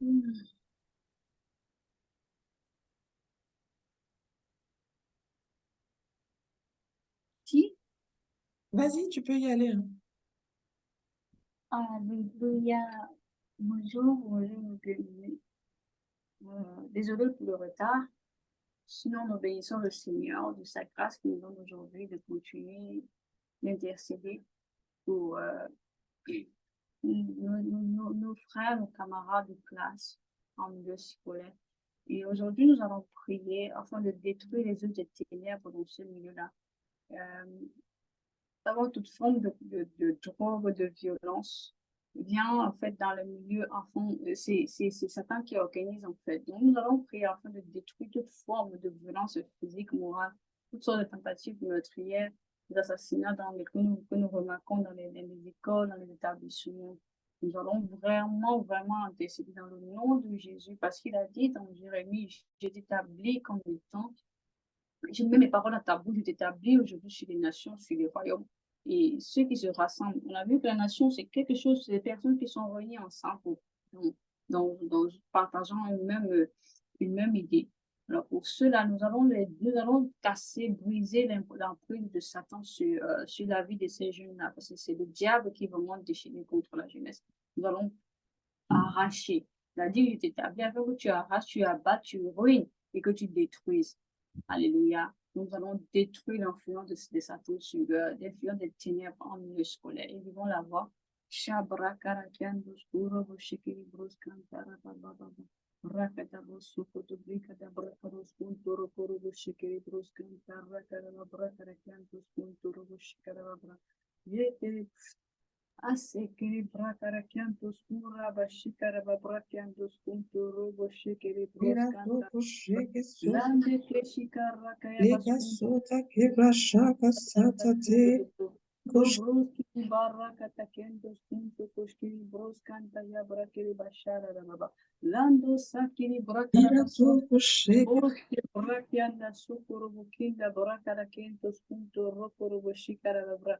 Hmm. Si, Vas-y, tu peux y aller, hein. alléluia. Bonjour, bonjour, bienvenue. Désolé pour le retard. Sinon, nous obéissons le Seigneur de sa grâce qui nous donne aujourd'hui de continuer d'intercéder pour nos frères, nos camarades de classe en milieu scolaire. Et aujourd'hui, nous allons prier afin de détruire les œuvres des ténèbres dans ce milieu-là. Euh, D'avoir toute forme de drogue, de violence vient en fait dans le milieu enfant. C'est Satan qui organise en fait. Donc nous allons prier afin de détruire toute forme de violence physique, morale, toutes sortes de tentatives meurtrières, des assassinats que nous remarquons dans les écoles, dans les établissements. Nous allons vraiment intercéder dans le nom de Jésus parce qu'il a dit dans Jérémie, je t'établis comme étant je mets mes paroles à ta bouche, je t'établis aujourd'hui sur les nations, sur les royaumes. Et ceux qui se rassemblent, on a vu que la nation, c'est quelque chose, c'est des personnes qui sont réunies ensemble partageant une même idée. Alors pour cela, nous allons casser, briser l'emprise de Satan sur la vie de ces jeunes-là, parce que c'est le diable qui va vraiment déchaîner contre la jeunesse. Nous allons arracher. C'est-à-dire, je t'établis afin que tu arraches, tu abats, tu ruines et que tu détruises. Alléluia. Nous allons détruire l'influence de Satan sur l'influence des ténèbres en milieu scolaire. Et ils vont la voir. Shabra karakiandos kuro boshikiri bros kantara baba baba. Rakadabo suko to brika da brakaros kuntoro kuro boshikiri bros kantara karaba brakarakiandos kuntoro boshikara baba. Yete asekiri brakarakiandos kura bashikara babrakiandos kuntoro boshikiri bros Ira kantara. toko sheke soka, Lande keshika rakaya eka baskunto sota kebra shaka sata te, kosh, Dobroski baraka takendo skunto koshkiri broskanta ya brakiri bashara baba. Lando sakiri brakara ira bason. toko sheke, Oske brakianda sukuru bukinda brakara kento skunto rokoro boshikara babra.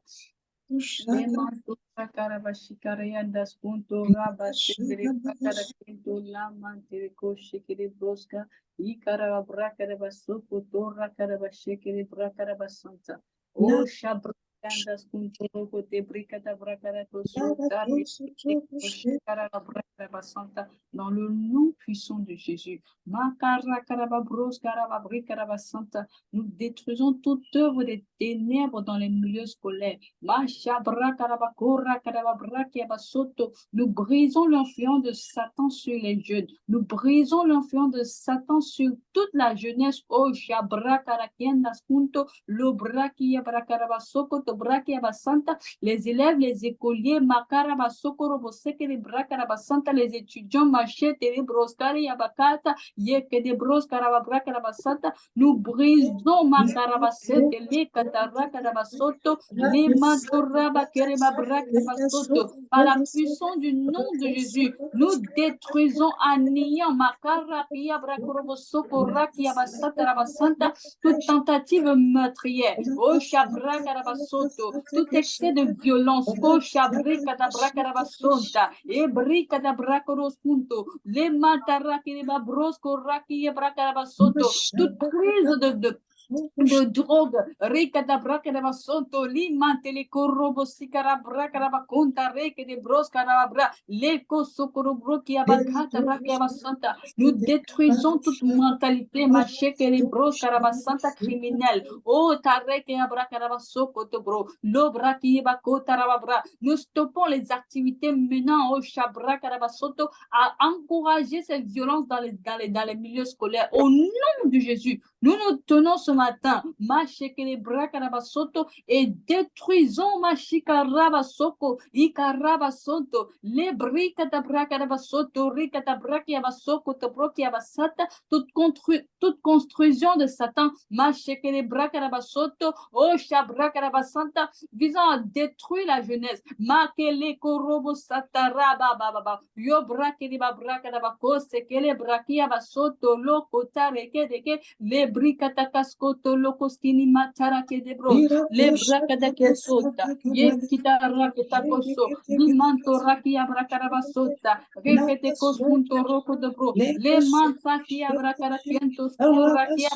koshaka, Lemanto sakara bashikara yanda skunto raba eka sekere shaka brakara bash, kento lamantere koshikiri broska. Ikara brakara basuko torra kara bashikiri brakara basanta. la O shabra Candas kuntoro kote brikata brakara shaka kosota toso toko sheke, koshikara brakara basanta dans le nom puissant de Jésus. Makara karaba bros karaba brikara basanta. Nous détruisons toute œuvre des ténèbres dans les milieux scolaires. Mashabra karaba kora karaba brakia basoto. Nous brisons l'influence de Satan sur les jeunes. Nous brisons l'influence de Satan sur toute la jeunesse. Oh shabra karakiendas kunto lo brakia brakaraba sokoto brakia basanta. Les élèves, les écoliers, makaraba sokoro boseke de brakaraba santa. Les étudiants, machete de broskari abakata. Yeke de broskaraba brakaraba santa. Nous brisons eka makarabasete toko le sheke, katarabarabasoto le rake sata mantoraba tata, kereba eka brakabasoto. sota Par la kebra sota, puissance du nom de rake Jésus, sota nous détruisons à néant makarakia brakorobosoko rakia basata rabasanta toute tentative meurtrière. Oh chabra karabasoto, tout excès de violence. Oh chabri katabra karabasonta, ebri katabra korospunto, le matara kereba brosko rakia brakarabasoto, toute prise de drogue, ricada braca de basonto, limante le corrobo sicara braca de baconta, reke de brosca rabra, leko socorobro qui abacata braca basanta. Nous détruisons toute mentalité, macheke les brosca rabasanta criminelle. Oh, tareke abraca rabasoko to bro, lo braki bakota rabra. Nous stoppons les activités menant au chabra carabasoto à encourager cette violence dans les milieux scolaires. Au nom de Jésus, nous nous tenons ce matin, et détruisons Machikarabasoko, Ikarabasonto, les Bricatabracarabasoto, Ricatabrakiabasoko, Tobrokiabasata, toute construction de Satan, Machekerebracarabasoto, Oshabracarabasanta, visant à détruire la jeunesse, Makele Korobo Sataraba, Yobrakiribabracarabako, Sekele Brakiabasoto, Lokota, Rekedeke, les bricatacascoto locoskini matara que de bros, le bracadacasota, ye kitaraquetacoso, limanto raki abracarabasota, rekete coscunto roco de bro, le mansaki abracaracientos, curraki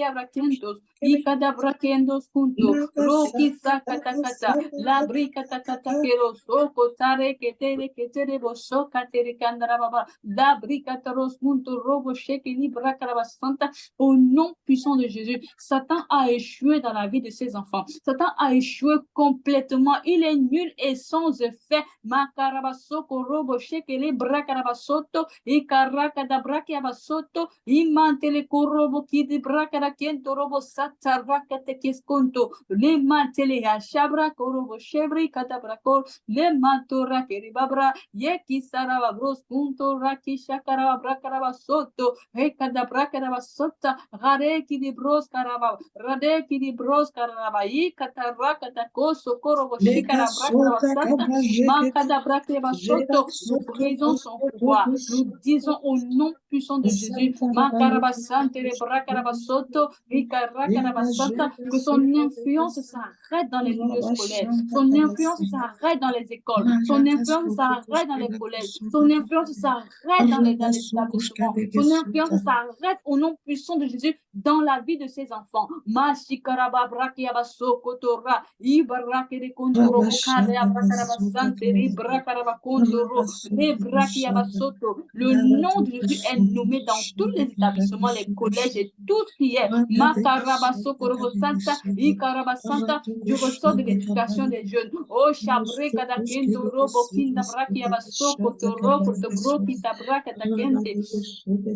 abracientos, y cadabracientos junto, roki sacatacata, la bricatacata querosoco, tare que tere boso, catere candarababa, la bricataros junto, robo shekeli bracarabasanta, au nom puissant de Jésus. Satan a échoué dans la vie de ses enfants. Satan a échoué complètement. Il est nul et sans effet. Makarabasoko robo shekele brakarabasoto ikarakadabrakiabasoto imantele korobo kidi brakarakiento robo satarakate kiskonto le mantele hashabra korobo shebri katabrakor le mantora keribabra yeki sarababros kunto raki shakaraba brakarabasoto ekadabrakarabasota rareki di bros karaba radeki di bros karaba ikataraka koso korobo shikarabrakarabasata makadabrakebasoto. Nous brisons son pouvoir. Nous disons au nom puissant de Jésus makarabasante brakarabasoto ikarakarabasoto que son influence s'arrête dans les milieux scolaires, son influence s'arrête dans les écoles, son influence s'arrête dans les collèges, son influence s'arrête dans les établissements, son influence s'arrête au nom puissant de Jésus dans la vie de ses enfants. Mashikaraba brakiabaso tora ibarake de kontoro bukade abrakarabasante ribrakaraba kontoro rebrakiabasoto. Le nom de Jésus est nommé dans tous les établissements, les collèges et tout ce qui est makarabaso korobosanta ikarabasanta du ressort de l'éducation des jeunes. Oh shabre kadakento robo kinda brakiabaso kotoro kotobro kitabrakadakente.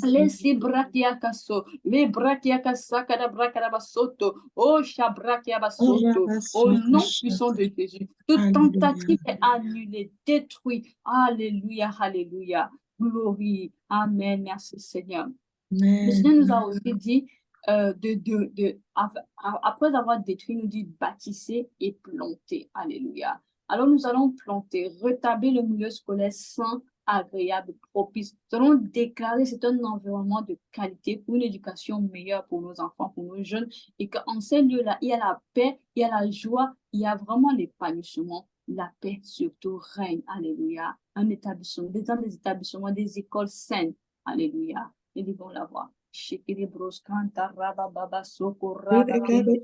Les brachiacaso, les brachiacasa, cada bracarabasoto, oh shabrachiabasoto, au nom puissant de Jésus. Toute tentative est annulée, détruite. Alléluia, alléluia. Glorie. Amen. Merci Seigneur. Le Seigneur nous a aussi dit, après avoir détruit, nous dit bâtissez et plantez. Alléluia. Alors nous allons planter, retabler le milieu scolaire sain, agréable, propice. Nous allons déclarer c'est un environnement de qualité pour une éducation meilleure pour nos enfants, pour nos jeunes, et qu'en ces lieux-là, il y a la paix, il y a la joie, il y a vraiment l'épanouissement. La paix surtout règne. Alléluia. Un établissement, des établissements, des écoles saines. Alléluia. Et nous devons l'avoir. Shekere bros kanta raba baba soko raba kende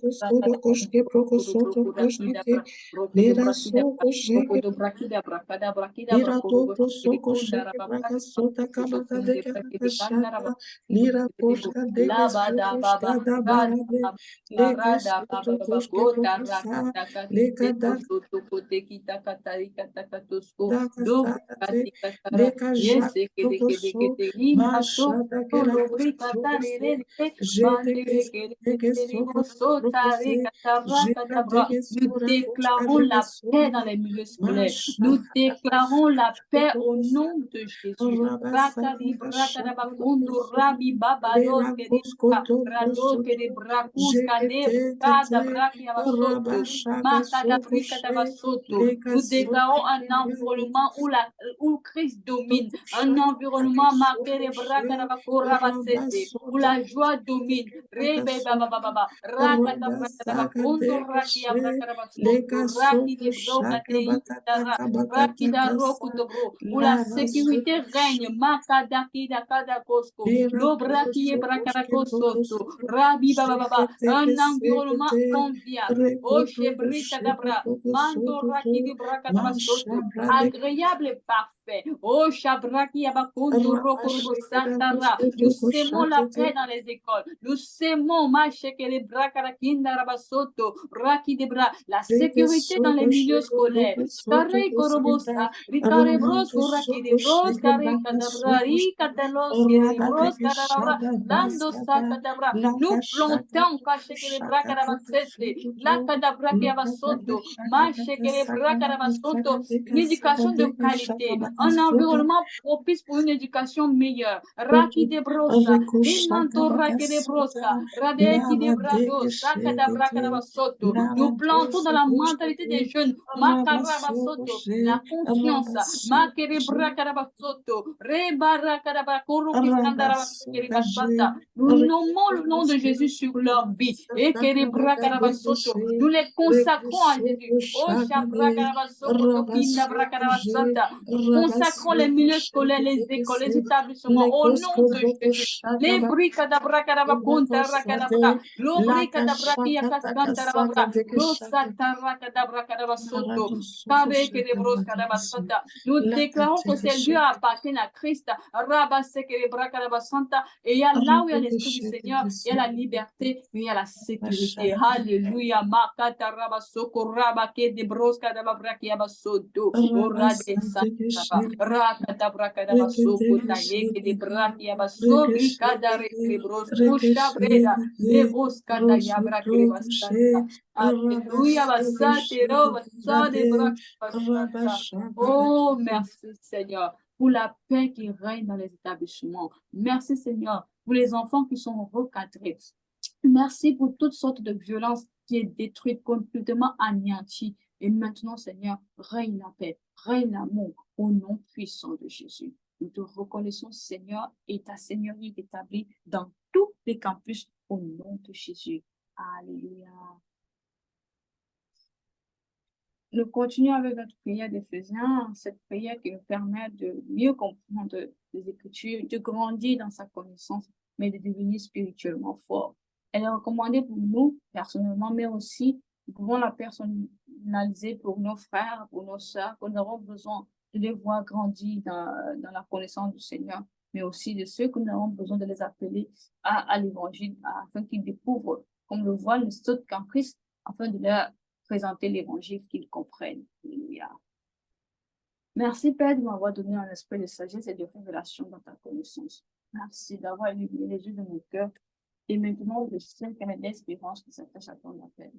nous déclarons la paix dans les milieux scolaires. Nous déclarons la paix au nom de Jésus. Nous déclarons un environnement où Christ domine, un environnement marqué de où la joie domine. Où la sécurité règne. Un environnement convivial. Agréable et parfait. Oh, Shabraki Abakundu Rokurubo Santara. Nous sémons la paix dans les écoles. Nous sémons Machekele Brakarakinda Rabasoto, Raki Debra, la sécurité dans les milieux scolaires. Kare Korobosa, Rikare Bros, Koraki de Bros, Kare Kadabra, Rikatalos, Bros, Kadabra, Lando Sakadabra. Nous plantons Kachekele Brakarabasete, la Kadabra Kiabasoto, Machekele Brakarabasoto, une éducation de qualité. un environnement propice pour une éducation meilleure. Raki de brosa, limanto raki de brosa, radeki de brado, sakada brakadabasoto. Nous plantons dans la mentalité des jeunes, makarabasoto, la conscience, makere brakadabasoto, rebarakadabakoro kiskandarabasakiribasanta. Nous nommons le nom de Jésus sur leur vie. Ekere brakadabasoto. Nous les consacrons à Jésus. Oh, shabrakadabasoto, kinda brakadabasanta. Nous consacrons les milieux scolaires, les écoles, les établissements au nom de Jésus. Les bricadabracadabaconta rakadabra, l'obricadabrakiakaskanta. Nous déclarons que ces lieux appartiennent à Christ. Et il y a là où il y a l'Esprit du Seigneur, il y a la liberté, mais il y a la sécurité. Alléluia. Alléluia. Oh, merci Seigneur pour la paix qui règne dans les établissements. Merci Seigneur pour les enfants qui sont recadrés. Merci pour toutes sortes de violences qui est détruite, complètement anéantie. Et maintenant, Seigneur, règne la paix, règne l'amour au nom puissant de Jésus. Nous te reconnaissons, Seigneur, et ta Seigneurie est établie dans tous les campus au nom de Jésus. Alléluia. Nous continuons avec notre prière d'Éphésiens, cette prière qui nous permet de mieux comprendre les Écritures, de grandir dans sa connaissance, mais de devenir spirituellement fort. Elle est recommandée pour nous personnellement, mais aussi nous pouvons la personnaliser pour nos frères, pour nos sœurs, que nous avons besoin de les voir grandir dans la connaissance du Seigneur, mais aussi de ceux que nous avons besoin de les appeler à l'évangile, afin qu'ils découvrent, comme le voit le saut qu'en Christ, afin de leur présenter l'évangile qu'ils comprennent. Alléluia. Merci Père de m'avoir donné un esprit de sagesse et de révélation dans ta connaissance. Merci d'avoir illuminé les yeux de mon cœur. Et maintenant, je sais qu'il y a l'espérance qui s'attache à ton appel.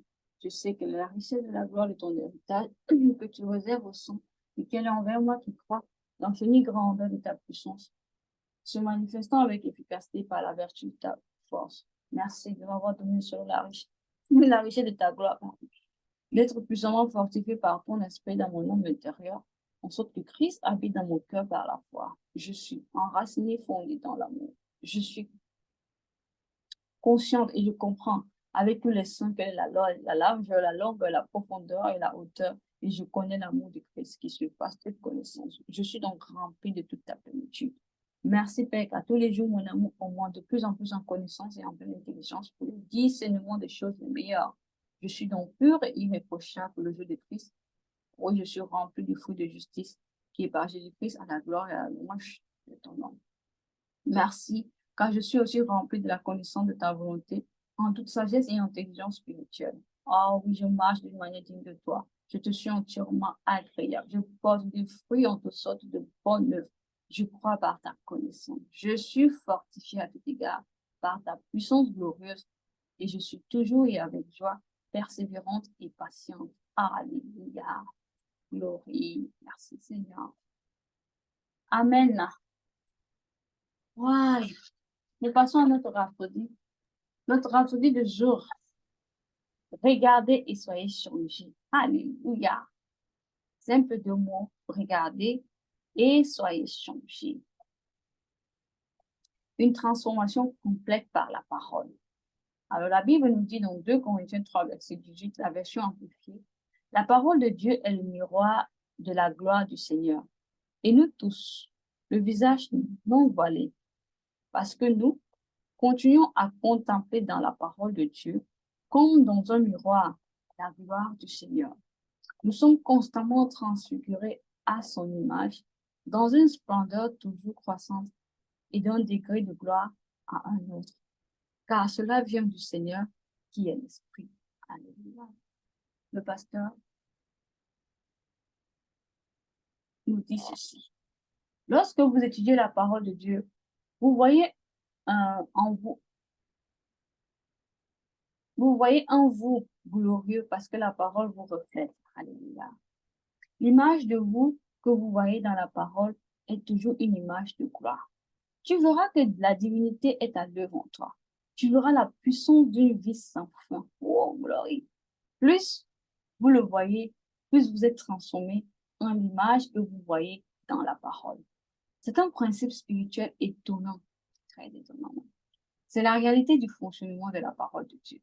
Je sais que la richesse de la gloire de ton héritage que tu réserves au sang et qu'elle est envers moi qui crois d'infinie grandeur de ta puissance, se manifestant avec efficacité par la vertu de ta force. Merci de m'avoir donné sur la richesse de ta gloire, d'être puissamment fortifié par ton esprit dans mon homme intérieur, en sorte que Christ habite dans mon cœur par la foi. Je suis enraciné, fondé dans l'amour. Je suis consciente et je comprends avec tous les saints quelle est la largeur, la longueur, la profondeur et la hauteur. Et je connais l'amour de Christ qui surpasse toute connaissance. Je suis donc rempli de toute ta plénitude. Merci Père, qu'à tous les jours, mon amour augmente de plus en plus en connaissance et en pleine intelligence pour le discernement des choses les meilleures. Je suis donc pur et irréprochable pour le jeu de Christ. Oui, je suis rempli du fruit de justice qui est par Jésus-Christ à la gloire et à la louange de ton nom. Merci, car je suis aussi rempli de la connaissance de ta volonté en toute sagesse et intelligence spirituelle. Oh oui, je marche d'une manière digne de toi. Je te suis entièrement agréable. Je porte des fruits en toutes sortes de bonnes œuvres. Je crois par ta connaissance. Je suis fortifié à tout égard par ta puissance glorieuse et je suis toujours et avec joie persévérante et patiente. Alléluia. Glorie. Merci Seigneur. Amen. Ouais. Nous passons à notre rhapsodie. Notre rhapsodie de jour. Regardez et soyez changés. Alléluia. Simple de mots. Regardez et soyez changés. Une transformation complète par la parole. Alors, la Bible nous dit dans 2 Corinthiens 3, verset 18, la version amplifiée, la parole de Dieu est le miroir de la gloire du Seigneur. Et nous tous, le visage non voilé, parce que nous continuons à contempler dans la parole de Dieu, comme dans un miroir, la gloire du Seigneur. Nous sommes constamment transfigurés à son image, dans une splendeur toujours croissante et d'un degré de gloire à un autre. Car cela vient du Seigneur qui est l'Esprit. Alléluia. Le pasteur nous dit ceci. Lorsque vous étudiez la parole de Dieu, vous voyez en vous glorieux parce que la parole vous reflète. Alléluia. L'image de vous que vous voyez dans la parole est toujours une image de gloire. Tu verras que la divinité est à l'œuvre en toi. Tu verras la puissance d'une vie sans fin. Oh, glory. Plus vous le voyez, plus vous êtes transformé en l'image que vous voyez dans la parole. C'est un principe spirituel étonnant, très étonnant. C'est la réalité du fonctionnement de la parole de Dieu.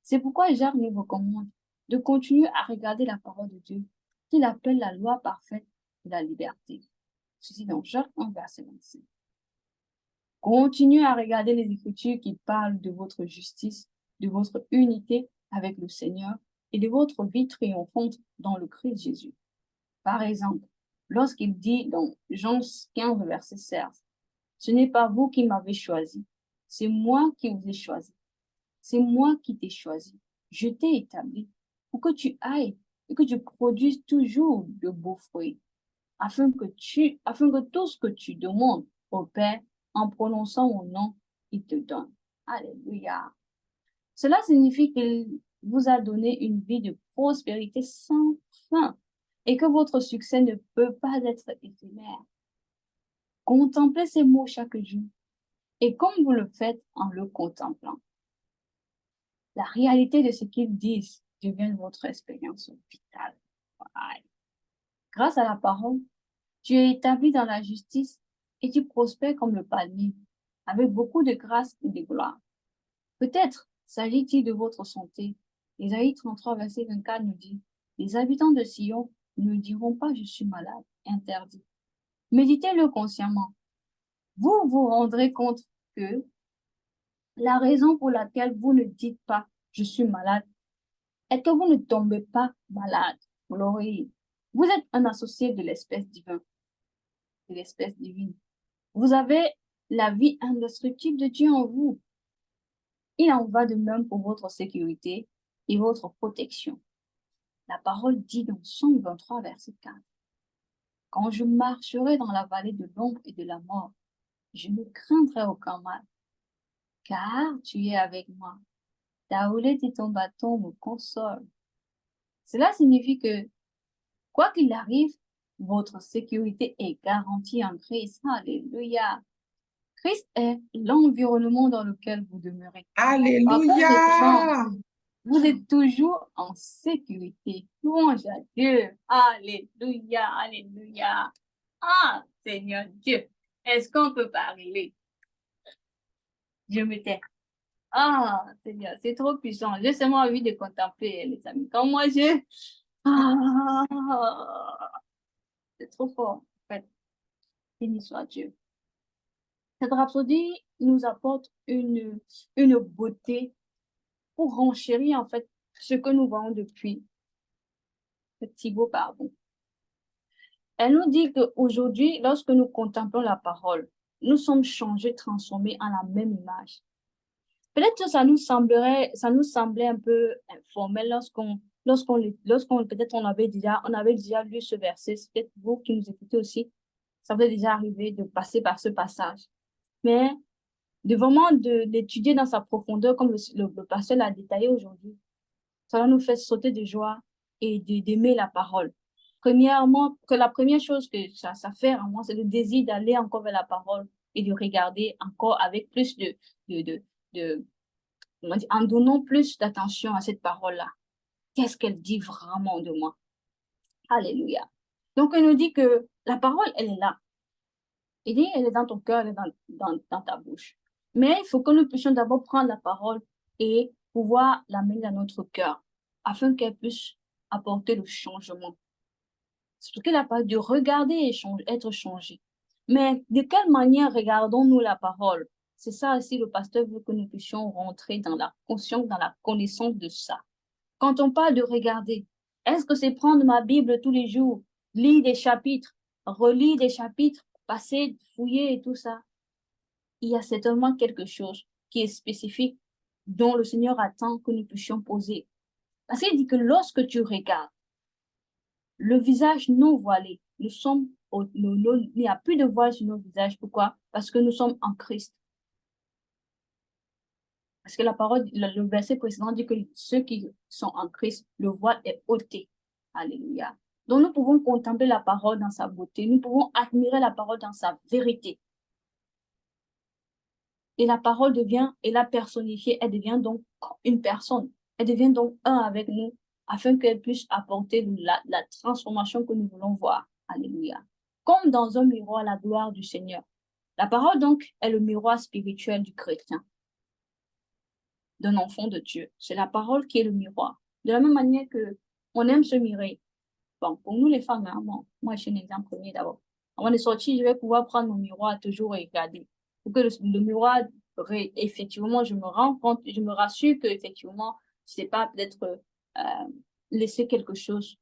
C'est pourquoi Jacques nous recommande de continuer à regarder la parole de Dieu, qu'il appelle la loi parfaite de la liberté. Ceci dans Jacques 1, verset 25. Continuez à regarder les Écritures qui parlent de votre justice, de votre unité avec le Seigneur et de votre vie triomphante dans le Christ Jésus. Par exemple, lorsqu'il dit dans Jean 15, verset 16, « Ce n'est pas vous qui m'avez choisi, c'est moi qui vous ai choisi. C'est moi qui t'ai choisi. Je t'ai établi pour que tu ailles et que tu produises toujours de beaux fruits, afin que tout ce que tu demandes au Père en prononçant mon nom, il te donne. » Alléluia. Cela signifie qu'il vous a donné une vie de prospérité sans fin et que votre succès ne peut pas être éphémère. Contemplez ces mots chaque jour et comme vous le faites en le contemplant, la réalité de ce qu'ils disent devient votre expérience vitale. Ouais. Grâce à la parole, tu es établi dans la justice et tu prospères comme le palmier, avec beaucoup de grâce et de gloire. Peut-être s'agit-il de votre santé. Ésaïe 33, verset 24 nous dit, « Les habitants de Sion ne diront pas « je suis malade », interdit. » Méditez-le consciemment. Vous vous rendrez compte que la raison pour laquelle vous ne dites pas « je suis malade » est que vous ne tombez pas malade. Vous l'aurez. Vous êtes un associé de l'espèce divine. De l'espèce divine. Vous avez la vie indestructible de Dieu en vous. Il en va de même pour votre sécurité et votre protection. La parole dit dans Psaume 23, verset 4. « Quand je marcherai dans la vallée de l'ombre et de la mort, je ne craindrai aucun mal, car tu es avec moi. Ta houlette et ton bâton me consolent. » Cela signifie que, quoi qu'il arrive, votre sécurité est garantie en Christ. Alléluia. Christ est l'environnement dans lequel vous demeurez. Par conséquent, Alléluia. vous êtes toujours en sécurité. Louange à Dieu. Alléluia, alléluia. Ah, Seigneur Dieu, est-ce qu'on peut parler? Je me tais. Ah, Seigneur, c'est trop puissant. J'ai seulement envie de contempler, les amis. Quand moi, Ah, c'est trop fort, en fait. Béni soit Dieu. Cette rhapsodie nous apporte une beauté pour renchérir, en fait, ce que nous voyons depuis. Thibaut, pardon. Elle nous dit qu'aujourd'hui, lorsque nous contemplons la parole, nous sommes changés, transformés en la même image. Peut-être que ça nous semblait un peu informel peut-être on avait déjà lu ce verset, c'est peut-être vous qui nous écoutez aussi, ça vous est déjà arrivé de passer par ce passage. Mais de vraiment d'étudier dans sa profondeur, comme le pasteur l'a détaillé aujourd'hui, ça va nous faire sauter de joie et d'aimer la parole. Premièrement, que la première chose que ça fait en moi, c'est le désir d'aller encore vers la parole et de regarder encore avec plus en donnant plus d'attention à cette parole-là. Qu'est-ce qu'elle dit vraiment de moi? Alléluia. Donc, elle nous dit que la parole, elle est là. Il dit, elle est dans ton cœur, elle est dans ta bouche. Mais il faut que nous puissions d'abord prendre la parole et pouvoir la mettre dans notre cœur afin qu'elle puisse apporter le changement. C'est ce qu'elle a parlé de regarder et être changé. Mais de quelle manière regardons-nous la parole? C'est ça aussi, le pasteur veut que nous puissions rentrer dans la conscience, dans la connaissance de ça. Quand on parle de regarder, est-ce que c'est prendre ma Bible tous les jours, lire des chapitres, relire des chapitres, passer, fouiller et tout ça? Il y a certainement quelque chose qui est spécifique dont le Seigneur attend que nous puissions poser. Parce qu'il dit que lorsque tu regardes, le visage non voilé, il n'y a plus de voile sur nos visages. Pourquoi? Parce que nous sommes en Christ. Parce que la parole, le verset précédent dit que ceux qui sont en Christ, le voile est ôté. Alléluia. Donc, nous pouvons contempler la parole dans sa beauté. Nous pouvons admirer la parole dans sa vérité. Et la parole devient, et la personnifiée, elle devient donc une personne. Elle devient donc un avec nous, afin qu'elle puisse apporter la transformation que nous voulons voir. Alléluia. Comme dans un miroir, la gloire du Seigneur. La parole, donc, est le miroir spirituel du chrétien, d'un enfant de Dieu. C'est la parole qui est le miroir. De la même manière que on aime se mirer. Bon, pour nous les femmes, hein, bon, moi je suis un exemple premier d'abord. Avant de sortir, je vais pouvoir prendre mon miroir toujours et regarder. Pour que le miroir, effectivement, je me rends compte, je me rassure que effectivement, je sais pas peut-être laisser quelque chose.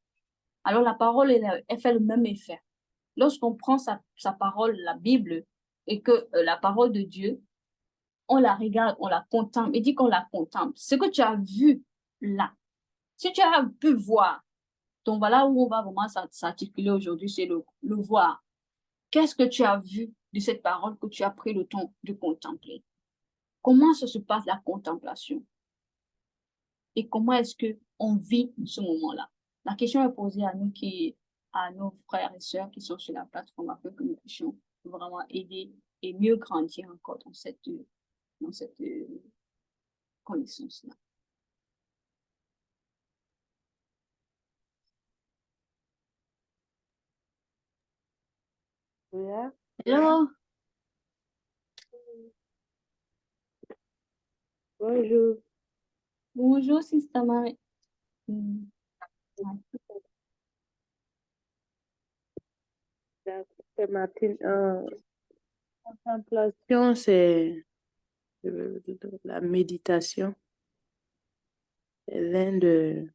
Alors la parole, elle fait le même effet. Lorsqu'on prend sa parole, la Bible, et que la parole de Dieu, on la regarde, on la contemple. Il dit qu'on la contemple. Ce que tu as vu là, si tu as pu voir, donc voilà où on va vraiment s'articuler aujourd'hui, c'est le voir. Qu'est-ce que tu as vu de cette parole que tu as pris le temps de contempler? Comment ça se passe la contemplation? Et comment est-ce que on vit ce moment-là? La question est posée à nous à nos frères et sœurs qui sont sur la plateforme afin que nous puissions vraiment aider et mieux grandir encore dans cette connaissance-là. Yeah. Hello, Bonjour. bonjour, Sister Marie. Hmm. C'est Martine. Contemplation, c'est la méditation. C'est l'un du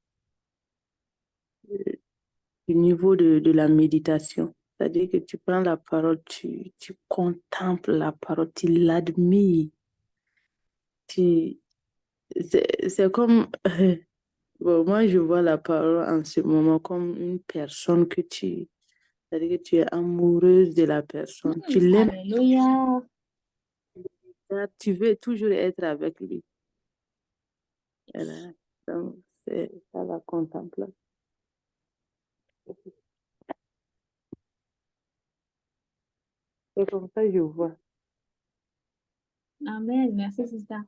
niveau de la méditation. C'est-à-dire que tu prends la parole, tu contemples la parole, tu l'admires. C'est comme... bon, moi, je vois la parole en ce moment comme une personne que c'est-à-dire que tu es amoureuse de la personne. Tu l'aimes, Alléluia. tu veux toujours être avec lui. Voilà. Donc, c'est ça la contemplation. C'est comme ça que je vois. Amen. Merci, Sister.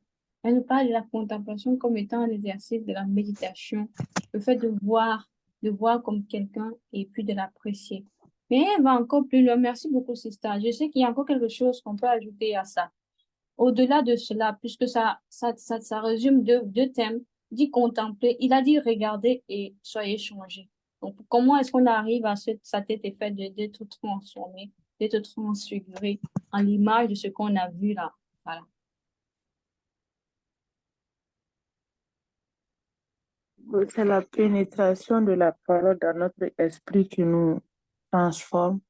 Elle nous parle de la contemplation comme étant un exercice de la méditation, le fait de voir comme quelqu'un et puis de l'apprécier. Mais elle va encore plus loin. Merci beaucoup, Sister. Je sais qu'il y a encore quelque chose qu'on peut ajouter à ça. Au-delà de cela, puisque ça résume deux thèmes, dit contempler, il a dit regarder et soyez changés. Donc, comment est-ce qu'on arrive à cet effet d'être transformé, d'être transfiguré en l'image de ce qu'on a vu là? Voilà. C'est la pénétration de la parole dans notre esprit qui nous transforme,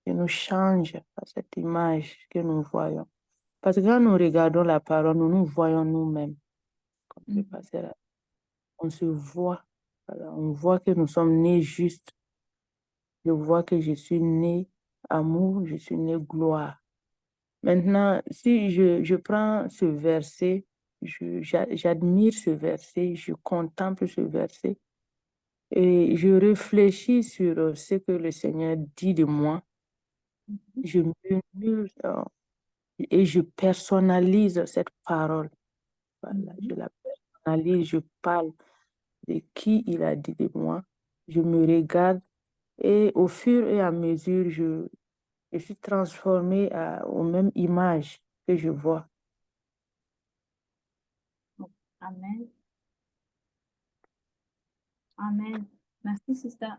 qui nous change à cette image que nous voyons. Parce que quand nous regardons la parole, nous nous voyons nous-mêmes. Comme le passé là. On se voit. Voilà, on voit que nous sommes nés justes. Je vois que je suis né amour, je suis né gloire. Maintenant, si je prends ce verset, j'admire ce verset, je contemple ce verset et je réfléchis sur ce que le Seigneur dit de moi. Je murmure et je personnalise cette parole. Voilà, je la personnalise, je parle de qui il a dit de moi. Je me regarde et au fur et à mesure, je suis transformée aux mêmes images que je vois. Amen. Amen. Merci, Sister.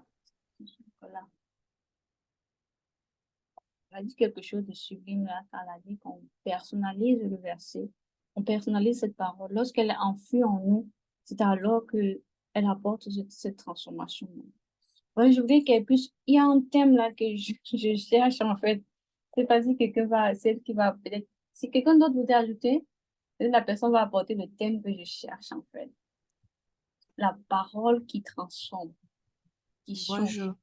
Voilà. Elle a dit quelque chose de sublime là, quand elle a dit qu'on personnalise le verset, on personnalise cette parole. Lorsqu'elle est enfouie en nous, c'est alors qu'elle apporte cette transformation. Ouais, je voudrais qu'elle puisse. Il y a un thème là que je cherche en fait. C'est pas si quelqu'un va, celle qui va peut-être. Si quelqu'un d'autre voudrait ajouter, la personne va apporter le thème que je cherche en fait. La parole qui transforme, qui change. Bonjour.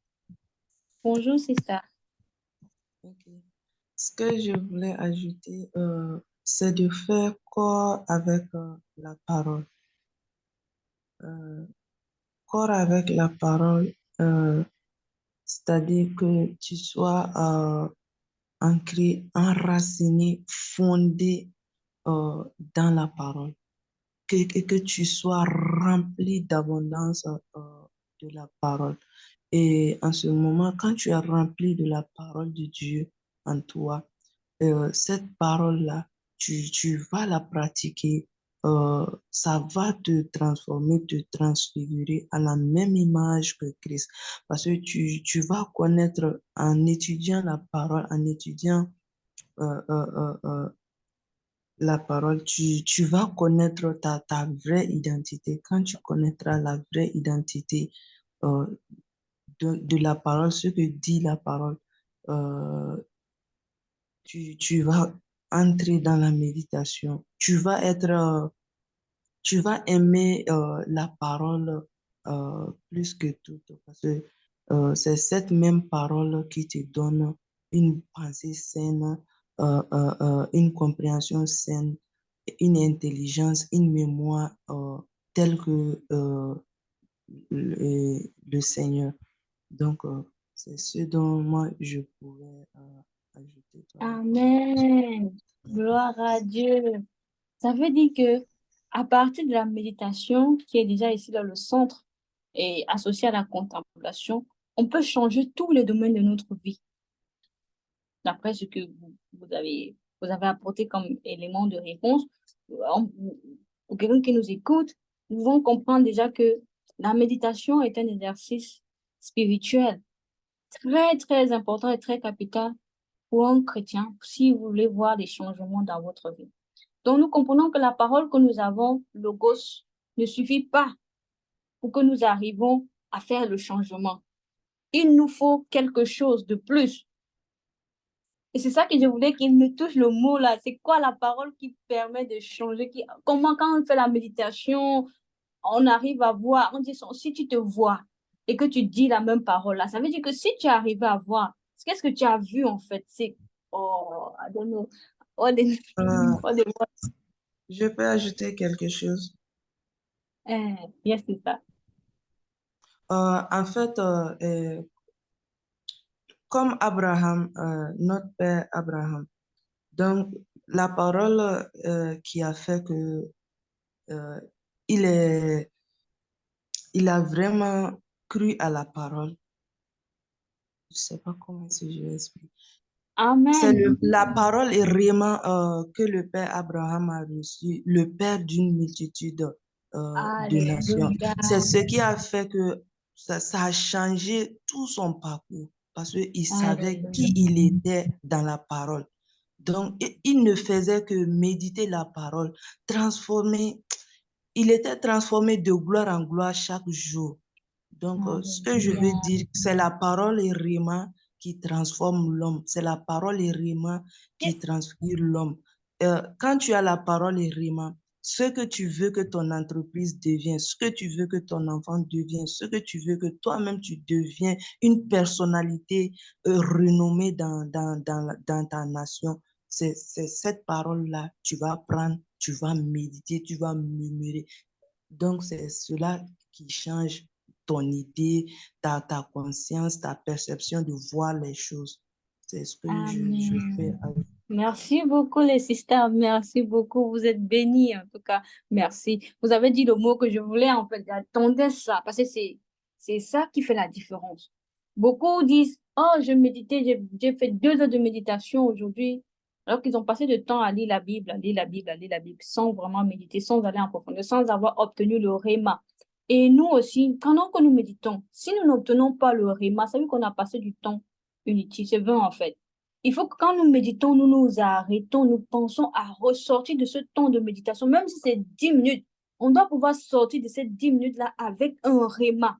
Bonjour, sister. Ok. Ce que je voulais ajouter, c'est de faire corps avec la parole. Corps avec la parole, euh, c'est-à-dire que tu sois ancré, enraciné, fondé dans la parole, et que tu sois rempli d'abondance de la parole. Et en ce moment, quand tu es rempli de la parole de Dieu en toi, cette parole-là, tu vas la pratiquer, ça va te transformer, te transfigurer à la même image que Christ. Parce que tu vas connaître en étudiant la parole, en étudiant euh, euh, euh, euh, la parole, tu vas connaître ta vraie identité. Quand tu connaîtras la vraie identité euh, de la parole, ce que dit la parole, euh, tu vas entrer dans la méditation. Tu vas aimer la parole plus que tout, parce que c'est cette même parole qui te donne une pensée saine, une compréhension saine, une intelligence, une mémoire telle que le Seigneur. Donc, c'est ce dont moi je pourrais ajouter par rapport à ça. Amen. Gloire à Dieu. Ça veut dire que à partir de la méditation, qui est déjà ici dans le centre et associée à la contemplation, on peut changer tous les domaines de notre vie. D'après ce que vous avez apporté comme élément de réponse, on- pour quelqu'un qui nous écoute, nous devons comprendre déjà que la méditation est un exercice spirituel très, très important et très capital pour un chrétien si vous voulez voir des changements dans votre vie. Donc, nous comprenons que la parole que nous avons, Logos, ne suffit pas pour que nous arrivions à faire le changement. Il nous faut quelque chose de plus. Et c'est ça que je voulais qu'il me touche le mot là. C'est quoi la parole qui permet de changer? Comment, quand on fait la méditation, on arrive à voir, on dit, si tu te vois et que tu dis la même parole là, ça veut dire que si tu arrives à voir, qu'est-ce que tu as vu en fait? C'est, oh, I don't know. Oh, Euh, oh, des- je peux ajouter quelque chose. yes, c'est ça. En fait, comme Abraham, notre père Abraham, donc la parole qui a fait que euh, il est, il a vraiment cru à la parole. Je sais pas comment si je vais expliquer. C'est Amen. la parole et vraiment que le père Abraham a reçu, le père d'une multitude de nations. Alléluia. C'est ce qui a fait que ça a changé tout son parcours parce qu'il savait Alléluia. qui il était dans la parole. Donc, il ne faisait que méditer la parole, transformer, il était transformé de gloire en gloire chaque jour. Donc, ce que je veux Alléluia. dire, c'est la parole et rima qui transforme l'homme. C'est la parole et rima qui Yes. transfigure l'homme. Quand tu as la parole et rima, ce que tu veux que ton entreprise devienne, ce que tu veux que ton enfant devienne, ce que tu veux que toi-même tu deviens une personnalité renommée dans ta nation, c'est cette parole-là, tu vas prendre, tu vas méditer, tu vas murmurer. Donc, c'est cela qui change ton idée, ta conscience, ta perception de voir les choses. C'est ce que je fais. Amen. Merci beaucoup, les sisters. Merci beaucoup. Vous êtes bénis, en tout cas. Merci. Vous avez dit le mot que je voulais, en fait. J'attendais ça, parce que c'est ça qui fait la différence. Beaucoup disent, oh, je méditais, j'ai fait 2 heures de méditation aujourd'hui, alors qu'ils ont passé du temps à lire la Bible, à lire la Bible, à lire la Bible, sans vraiment méditer, sans aller en profondeur, sans avoir obtenu le réma. Et nous aussi, pendant que nous méditons, si nous n'obtenons pas le réma, ça veut dire qu'on a passé du temps inutile, c'est vain, en fait. Il faut que quand nous méditons, nous nous arrêtons, nous pensons à ressortir de ce temps de méditation, même si c'est 10 minutes. On doit pouvoir sortir de ces 10 minutes-là avec un réma.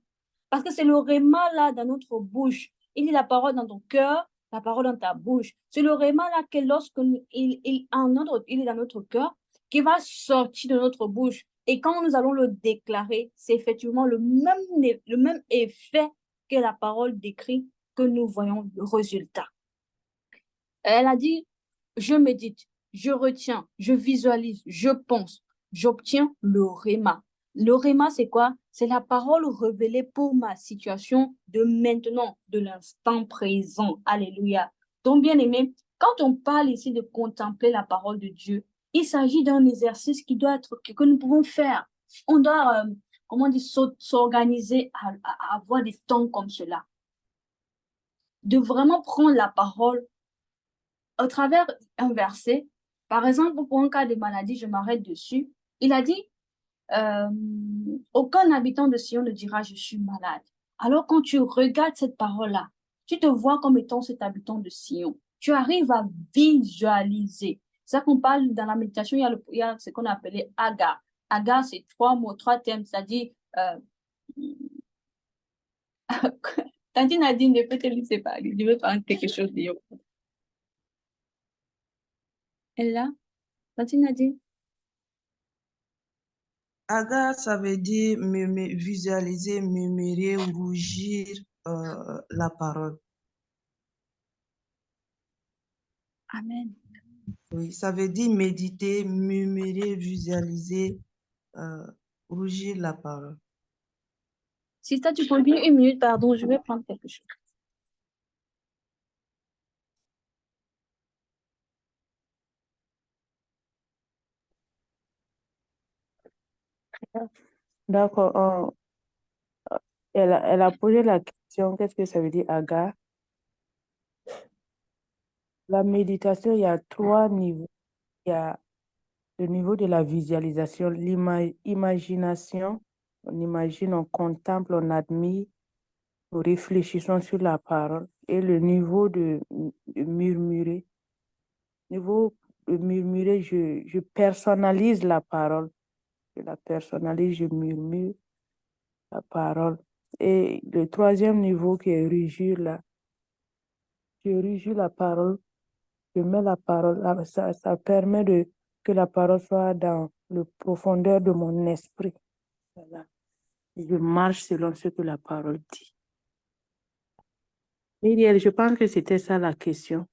Parce que c'est le réma là dans notre bouche. Il est la parole dans ton cœur, la parole dans ta bouche. C'est le réma là que lorsque il est dans notre cœur, qui va sortir de notre bouche. Et quand nous allons le déclarer, c'est effectivement le même effet que la parole décrit que nous voyons le résultat. Elle a dit, je médite, je retiens, je visualise, je pense, j'obtiens le réma. Le réma, c'est quoi? C'est la parole révélée pour ma situation de maintenant, de l'instant présent. Alléluia. Donc, bien aimé, quand on parle ici de contempler la parole de Dieu, il s'agit d'un exercice qui doit être, que nous pouvons faire. On doit, comment dire, s'organiser à avoir des temps comme cela. De vraiment prendre la parole à travers un verset. Par exemple, pour un cas de maladie, je m'arrête dessus. Il a dit, aucun habitant de Sion ne dira je suis malade. Alors quand tu regardes cette parole-là, tu te vois comme étant cet habitant de Sion. Tu arrives à visualiser. C'est ça qu'on parle dans la méditation, il y a ce qu'on appelait Aga. Aga, c'est trois mots, trois thèmes, c'est-à-dire Tante Nadine, ne peut te laisser parler. Je veux parler quelque chose de Yoko. Elle est là? Tante Nadine? Aga, ça veut dire visualiser, murmurer, rougir la parole. Amen. Oui, ça veut dire méditer, murmurer, visualiser, rougir la parole. Si ça, tu peux bien 1 minute, pardon, je vais prendre quelque chose. D'accord. Elle a posé la question, qu'est-ce que ça veut dire, Aga? La méditation, il y a 3 niveaux. Il y a le niveau de la visualisation, l'imagination. On imagine, on contemple, on admire, nous réfléchissons sur la parole. Et le niveau de murmurer. Niveau de murmurer, je personnalise la parole. Je la personnalise, je murmure la parole. Et le 3e niveau qui est rugir, là, je rugis la parole, je mets la parole, ça permet que la parole soit dans le profondeur de mon esprit. Voilà. Je marche selon ce que la parole dit. Myriel, je pense que c'était ça la question.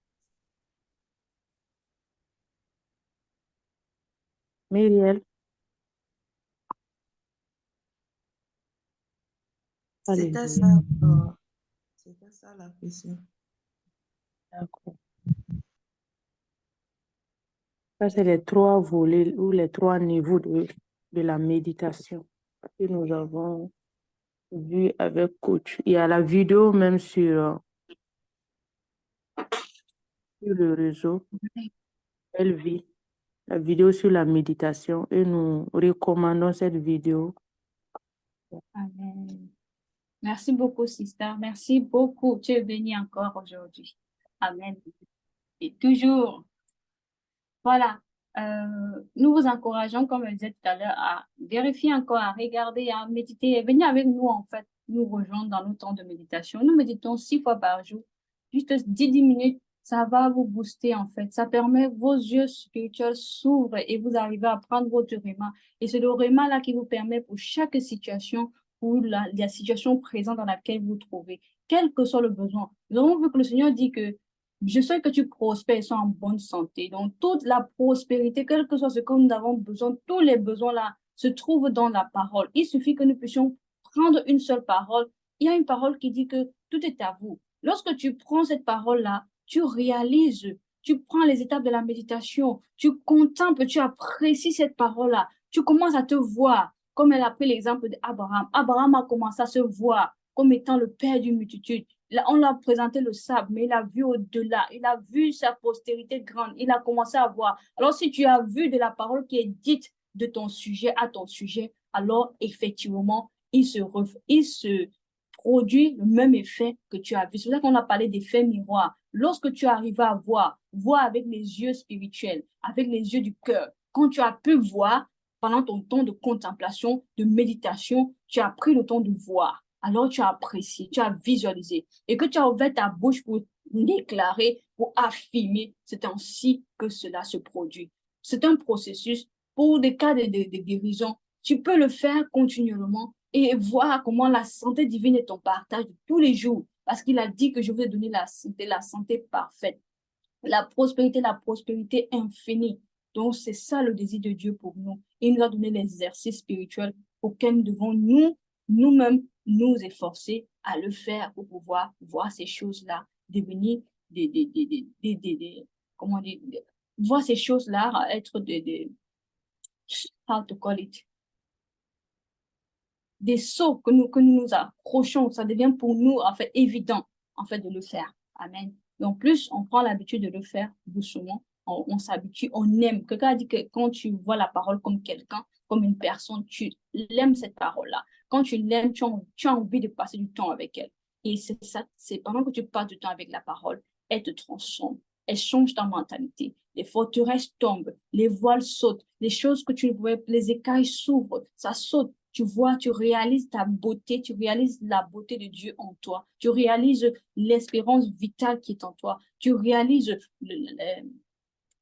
Myriel. C'était ça la question. D'accord. Ça, c'est les 3 volets ou les 3 niveaux de la méditation que nous avons vu avec coach. Il y a la vidéo même sur le réseau. Elle vit la vidéo sur la méditation et nous recommandons cette vidéo. Amen. Merci beaucoup, sister. Merci beaucoup. Tu es béni encore aujourd'hui. Amen. Et toujours. Voilà. Nous vous encourageons, comme je disais tout à l'heure, à vérifier encore, à regarder, à méditer. Venez avec nous, en fait, nous rejoindre dans nos temps de méditation. Nous méditons 6 fois par jour. Juste 10 minutes, ça va vous booster, en fait. Ça permet vos yeux spirituels s'ouvrent et vous arrivez à prendre votre réma. Et c'est le réma là qui vous permet pour chaque situation ou la situation présente dans laquelle vous vous trouvez, quel que soit le besoin. Nous avons vu que le Seigneur dit que je sais que tu prospères et sois en bonne santé. Donc, toute la prospérité, quel que soit ce que nous avons besoin, tous les besoins là se trouvent dans la parole. Il suffit que nous puissions prendre une seule parole. Il y a une parole qui dit que tout est à vous. Lorsque tu prends cette parole-là, tu réalises, tu prends les étapes de la méditation, tu contemples, tu apprécies cette parole-là, tu commences à te voir, comme elle a pris l'exemple d'Abraham. Abraham a commencé à se voir comme étant le père d'une multitude. Là, on l'a présenté le sable, mais il a vu au-delà. Il a vu sa postérité grande. Il a commencé à voir. Alors, si tu as vu de la parole qui est dite de ton sujet à ton sujet, alors effectivement, il se produit le même effet que tu as vu. C'est pour ça qu'on a parlé d'effet miroir. Lorsque tu arrives à voir avec les yeux spirituels, avec les yeux du cœur, quand tu as pu voir pendant ton temps de contemplation, de méditation, tu as pris le temps de voir. Alors tu as apprécié, tu as visualisé et que tu as ouvert ta bouche pour déclarer, pour affirmer, c'est ainsi que cela se produit. C'est un processus pour des cas de guérison. Tu peux le faire continuellement et voir comment la santé divine est ton partage de tous les jours parce qu'il a dit que je vais donner la santé parfaite, la prospérité infinie. Donc, c'est ça le désir de Dieu pour nous. Il nous a donné l'exercice spirituel auquel nous devons nous-mêmes nous efforcer à le faire pour pouvoir voir ces choses-là devenir comment dire, voir ces choses-là être how to call it, des sauts que nous nous approchons, ça devient pour nous, en fait, évident, en fait, de le faire. Amen. Et en plus, on prend l'habitude de le faire doucement, on s'habitue, on aime. Quelqu'un a dit que quand tu vois la parole comme quelqu'un, comme une personne, tu l'aimes cette parole-là. Quand tu l'aimes, tu as envie de passer du temps avec elle. Et c'est ça, c'est pendant que tu passes du temps avec la parole, elle te transforme, elle change ta mentalité. Les forteresses tombent, les voiles sautent, les choses que tu ne pouvais, les écailles s'ouvrent, ça saute. Tu vois, tu réalises ta beauté, tu réalises la beauté de Dieu en toi, tu réalises l'espérance vitale qui est en toi, tu réalises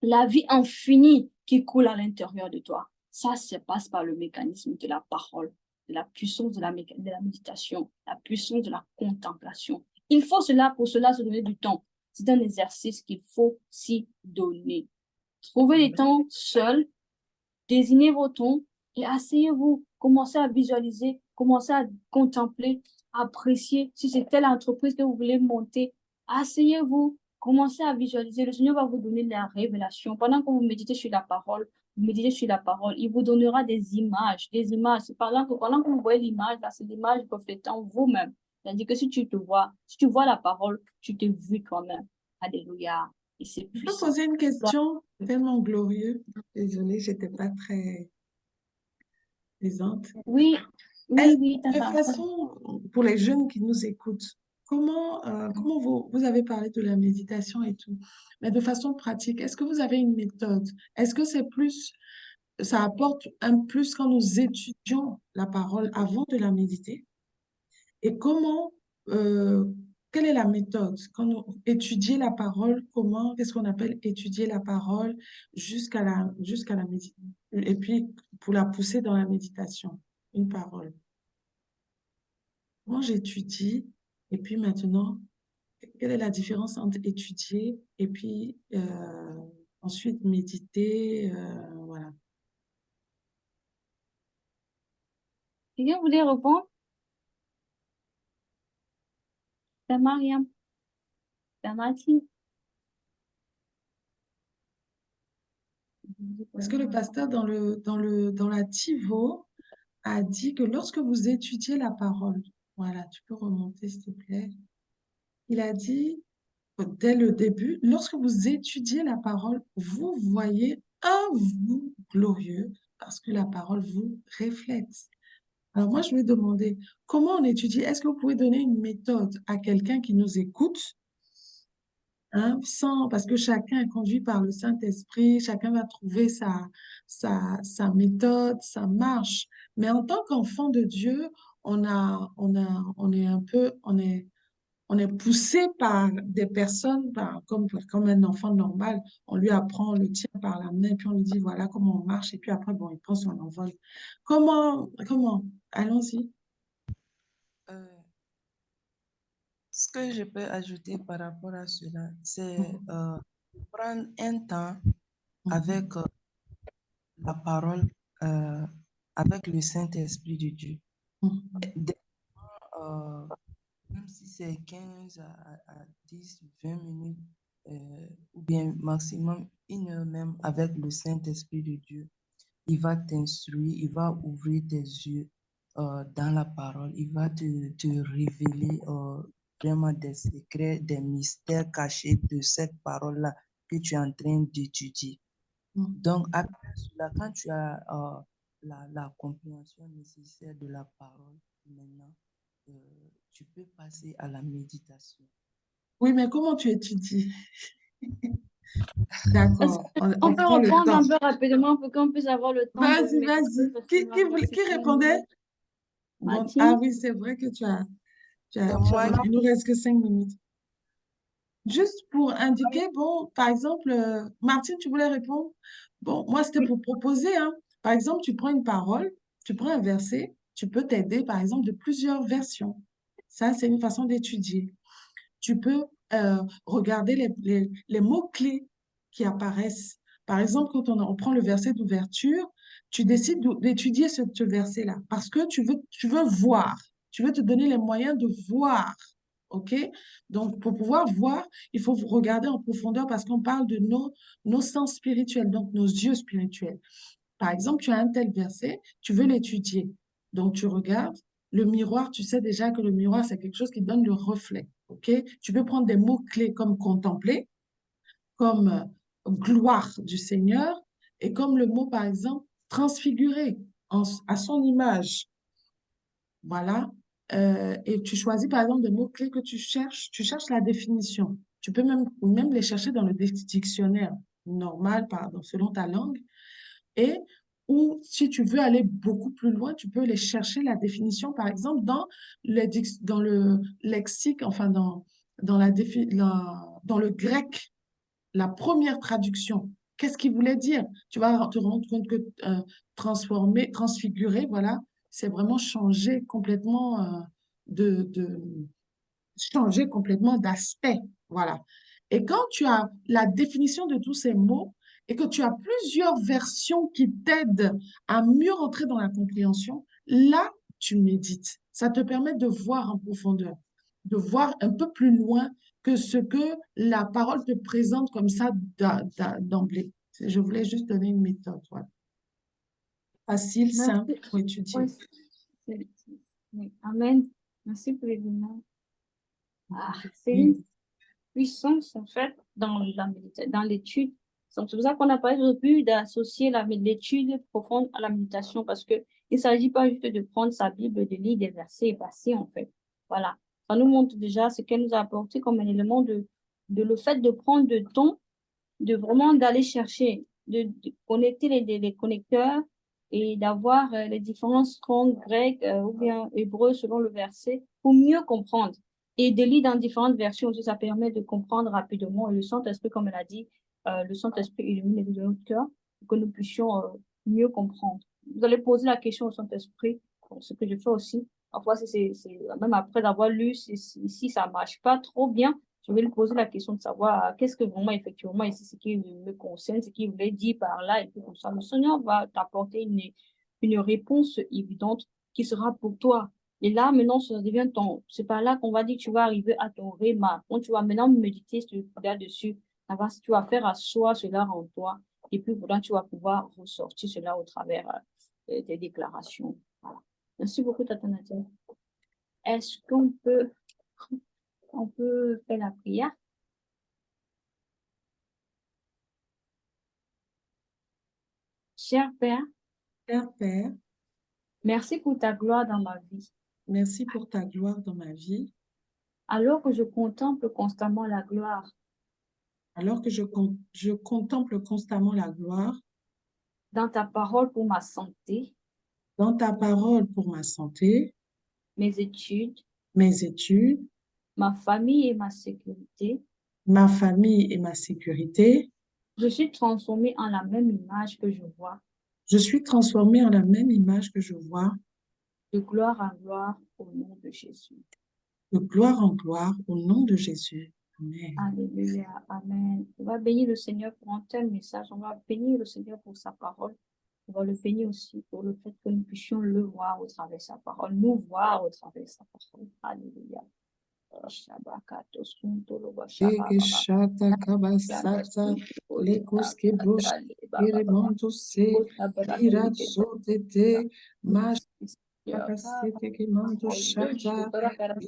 la vie infinie qui coule à l'intérieur de toi. Ça se passe par le mécanisme de la parole, de la puissance de la méditation, la puissance de la contemplation. Il faut cela, pour cela, se donner du temps. C'est un exercice qu'il faut s'y donner. Trouvez des temps seuls, désignez vos temps et asseyez-vous. Commencez à visualiser, commencez à contempler, apprécier. Si c'est telle entreprise que vous voulez monter, asseyez-vous, commencez à visualiser. Le Seigneur va vous donner la révélation. Pendant que vous méditez sur la parole, vous méditez sur la parole, il vous donnera des images, des images. Pendant que vous voyez l'image, là, c'est l'image reflétant vous-même. C'est-à-dire que si tu te vois, si tu vois la parole, tu te vois toi-même. Alléluia. Et c'est Je peux puissant. poser une question tellement glorieuse. Désolée, j'étais pas très présente. Oui, Est-ce- oui, de tata. façon, pour les jeunes qui nous écoutent, comment vous avez parlé de la méditation et tout, mais de façon pratique, est-ce que vous avez une méthode? Est-ce que c'est plus, ça apporte un plus quand nous étudions la parole avant de la méditer? Et euh, quelle est la méthode? Quand nous étudier la parole, qu'est-ce qu'on appelle étudier la parole jusqu'à la méditation? Et puis, pour la pousser dans la méditation, une parole. Comment j'étudie? Et puis maintenant, quelle est la différence entre étudier et puis ensuite méditer? Voilà. Quelqu'un voulait répondre? C'est Mariam, c'est Martine. Parce que le pasteur dans la TIVO a dit que lorsque vous étudiez la parole, voilà, tu peux remonter s'il te plaît. Il a dit dès le début, lorsque vous étudiez la parole, vous voyez un vous glorieux parce que la parole vous reflète. Alors moi, je vais demander, comment on étudie? Est-ce que vous pouvez donner une méthode à quelqu'un qui nous écoute, hein, parce que chacun est conduit par le Saint-Esprit, chacun va trouver sa méthode, sa marche. Mais en tant qu'enfant de Dieu, on est un peu, on est poussé par des personnes, comme un enfant normal. On lui apprend, on le tient par la main, puis on lui dit, voilà comment on marche, et puis après, bon, il prend son envol. Comment? Allons-y. Euh, Ce que je peux ajouter par rapport à cela, c'est Mhm. prendre un temps Mhm. avec la parole, euh, avec le Saint-Esprit de Dieu. Mhm. Des- euh, Même si c'est 15 à 10, 20 minutes, ou bien maximum 1 heure même avec le Saint-Esprit de Dieu, il va t'instruire, il va ouvrir tes yeux dans la parole, il va te révéler vraiment des secrets, des mystères cachés de cette parole-là que tu es en train d'étudier. Mhm. Donc, après cela, quand tu as la compréhension nécessaire de la parole, maintenant, euh, tu peux passer à la méditation. Oui, mais comment tu étudies? Est-ce D'accord, qu'on on peut prend le reprendre temps. un peu rapidement pour qu'on puisse avoir le temps de Vas-y, méditer vas-y. parce que Maria, Qui c'était un répondait? minute. Bon, ah Martine? oui, c'est vrai que C'est moi il nous reste que 5 minutes. Juste pour indiquer, bon, par exemple, Martine, tu voulais répondre? Bon, moi, c'était pour proposer, hein. Par exemple, tu prends une parole, tu prends un verset, tu peux t'aider, par exemple, de plusieurs versions. Ça, c'est une façon d'étudier. Tu peux regarder les mots-clés qui apparaissent. Par exemple, quand on prend le verset d'ouverture, tu décides d'étudier ce verset-là parce que tu veux voir, tu veux te donner les moyens de voir. OK? Donc, pour pouvoir voir, il faut regarder en profondeur parce qu'on parle de nos sens spirituels, donc nos yeux spirituels. Par exemple, tu as un tel verset, tu veux l'étudier. Donc, tu regardes le miroir, tu sais déjà que le miroir, c'est quelque chose qui donne le reflet. OK? Tu peux prendre des mots-clés comme contempler, comme gloire du Seigneur et comme le mot, par exemple, transfigurer à son image. Voilà. Et tu choisis, par exemple, des mots-clés que tu cherches la définition. Tu peux même les chercher dans le dictionnaire normal, pardon, selon ta langue. Et ou si tu veux aller beaucoup plus loin, tu peux aller chercher la définition, par exemple, dans le lexique, enfin, dans le grec, la première traduction. Qu'est-ce qu'il voulait dire? Tu vas te rendre compte que transfigurer, voilà, c'est vraiment changer complètement d'aspect. Voilà. Et quand tu as la définition de tous ces mots et que tu as plusieurs versions qui t'aident à mieux rentrer dans la compréhension, là, tu médites. Ça te permet de voir en profondeur, de voir un peu plus loin que ce que la parole te présente comme ça d'emblée. Je voulais juste donner une méthode, voilà. Facile, simple Merci. pour étudier. Oui, oui. Amen. Merci pour les lumières. C'est une puissance, en fait, dans l'étude. Donc, c'est pour ça qu'on n'a pas le but d'associer l'étude profonde à la méditation, parce que il ne s'agit pas juste de prendre sa Bible, de lire des versets et passer, en fait. Voilà. Ça nous montre déjà ce qu'elle nous a apporté comme un élément de le fait de prendre le temps, de vraiment d'aller chercher, de connecter les connecteurs et d'avoir les différents strongs grecs ou bien hébreux selon le verset pour mieux comprendre. Et de lire dans différentes versions aussi, ça permet de comprendre rapidement. Et le Saint-Esprit, comme elle a dit, le Saint-Esprit illumine notre cœur pour que nous puissions mieux comprendre. Vous allez poser la question au Saint-Esprit, ce que je fais aussi. Parfois, même après avoir lu, si ça ne marche pas trop bien, je vais lui poser la question de savoir qu'est-ce que vraiment, effectivement, ici, ce qui me concerne, ce qu'il voulait dire par là, et puis comme ça, le Seigneur va t'apporter une réponse évidente qui sera pour toi. Et là, maintenant, ça devient c'est par là qu'on va dire que tu vas arriver à ton réma. Donc, tu vas maintenant méditer là-dessus, savoir si tu vas faire asseoir cela en toi, et puis, pourtant, tu vas pouvoir ressortir cela au travers des déclarations. Voilà. Merci beaucoup, Tata Nadia. Est-ce on peut faire la prière? Cher Père, Cher Père, merci pour ta gloire dans ma vie. merci pour ta gloire dans ma vie. Alors que je contemple constamment la gloire Alors que je contemple constamment la gloire dans ta parole pour ma santé, dans ta parole pour ma santé, mes études, mes études, ma famille et ma sécurité, ma famille et ma sécurité, je suis transformée en la même image que je vois, je suis transformée en la même image que je vois, de gloire en gloire au nom de Jésus. de gloire en gloire au nom de Jésus. Amen. Alléluia, Amen. On va bénir le Seigneur pour un tel message. On va bénir le Seigneur pour sa parole. On va le bénir aussi pour le fait que nous puissions le voir au travers de sa parole, nous voir au travers de sa parole. Alléluia. Eke shata kabasata, lekoske brosh, irimonto se, iratso tete, makasete kemanto shata,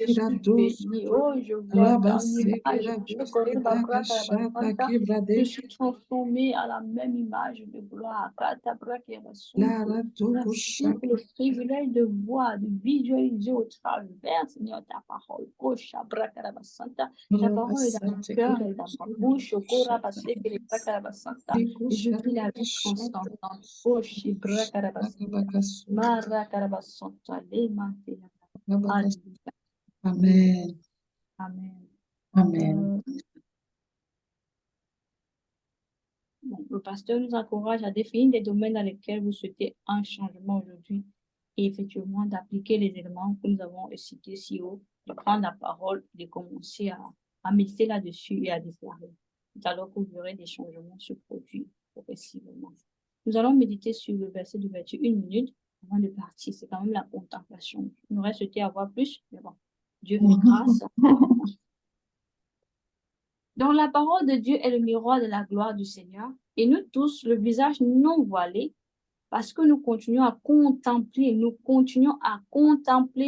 irados, Oh, je vois dans rabase, l'image. kirados, ketaka shata, Je kebrade, suis transformée à la même image de gloire. lara toko Merci shata, pour le privilège de voir, de visualiser au travers, Seigneur, ta parole. Ta parole est dans mon rabasate, cœur, elle est dans kirados, ma bouche. shata, Et je vis la vie shata, transcendante. Rakabakasu, Rakabakasu. Alléluia. Amen. Amen. Amen. Le pasteur nous encourage à définir des domaines dans lesquels vous souhaitez un changement aujourd'hui et effectivement d'appliquer les éléments que nous avons cités si haut, de prendre la parole, de commencer à méditer là-dessus et à déclarer. Tout à l'heure que vous verrez des changements se produire progressivement. Nous allons méditer sur le verset d'ouverture 1 minute avant de partir. C'est quand même la contemplation. On aurait souhaité avoir plus, mais bon, Dieu fait grâce. Donc, la parole de Dieu est le miroir de la gloire du Seigneur. Et nous tous, le visage non voilé, parce que nous continuons à contempler, nous continuons à contempler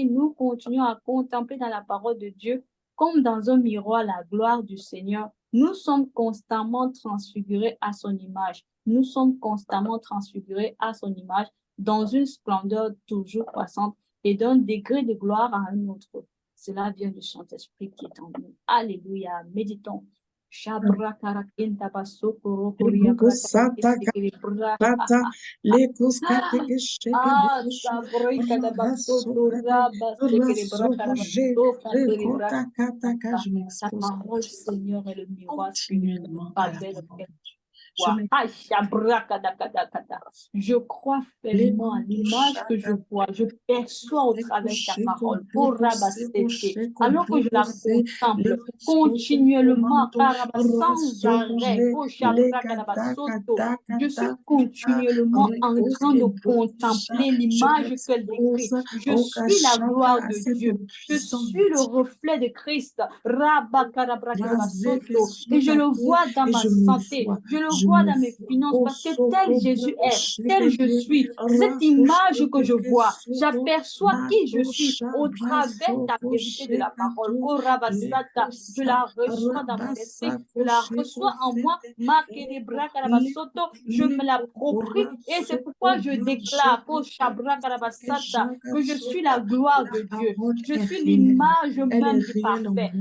dans la parole de Dieu, comme dans un miroir, la gloire du Seigneur. Nous sommes constamment transfigurés à son image. Nous sommes constamment transfigurés à son image dans une splendeur toujours croissante et d'un degré de gloire à un autre. Cela vient du Saint-Esprit qui est en nous. Alléluia. Méditons. Je Ta m'expose parole, Seigneur, est le miroir continuellement à la spirituel. parole de Dieu. Je crois fermement à l'image que je vois, je perçois au travers de ta parole. Alors que je la contemple continuellement, sans arrêt, je suis continuellement en train de contempler l'image qu'elle décrit. Je suis la gloire de Dieu. Je suis le reflet de Christ. Et je le vois dans ma santé. Je le vois dans mes finances parce que tel Jésus est, tel je suis. C'est cette image que je vois. J'aperçois qui je suis au travers de la vérité de la parole. Je la reçois dans mon esprit. Je la reçois en moi. Je me l'approprie et c'est pourquoi je déclare que je suis la gloire de Dieu. Je suis l'image même du parfait.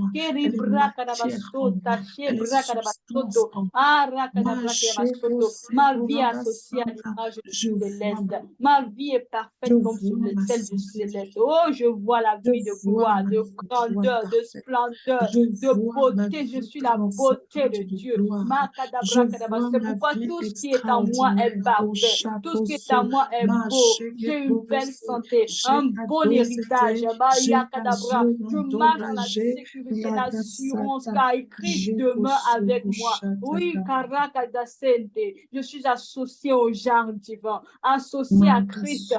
Ma vie est associée à l'image du céleste. Ma vie est parfaite comme celle du céleste. Oh, je vois la vie de gloire, de grandeur, de splendeur, de beauté. Je suis la beauté de Dieu. C'est pourquoi tout ce qui est en moi est parfait. Tout ce qui est en moi est beau. J'ai une belle santé, un bon héritage. Je marche dans la sécurité, l'assurance, car Christ demeure avec moi. Oui, je suis associé au genre divin, associé à Christ.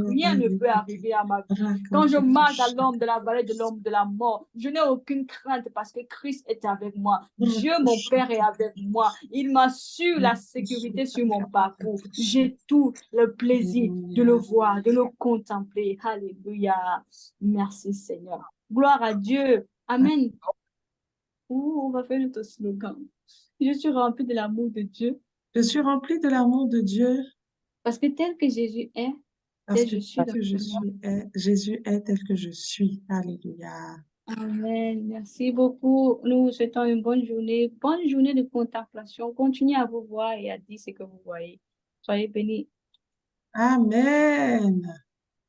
Rien ne peut arriver à ma vie. Quand je marche dans l'ombre de la vallée de l'ombre de la mort, je n'ai aucune crainte parce que Christ est avec moi. Dieu, mon Père, est avec moi. Il m'assure la sécurité sur mon parcours. J'ai tout le plaisir de le voir, de le contempler. Alléluia. Merci Seigneur. Gloire à Dieu. Amen. On va faire notre slogan. Je suis remplie de l'amour de Dieu. Je suis remplie de l'amour de Dieu. Parce que tel que Jésus est, parce que Jésus est tel que je suis. Alléluia. Amen. Merci beaucoup. Nous vous souhaitons une bonne journée. Bonne journée de contemplation. Continuez à vous voir et à dire ce que vous voyez. Soyez bénis. Amen.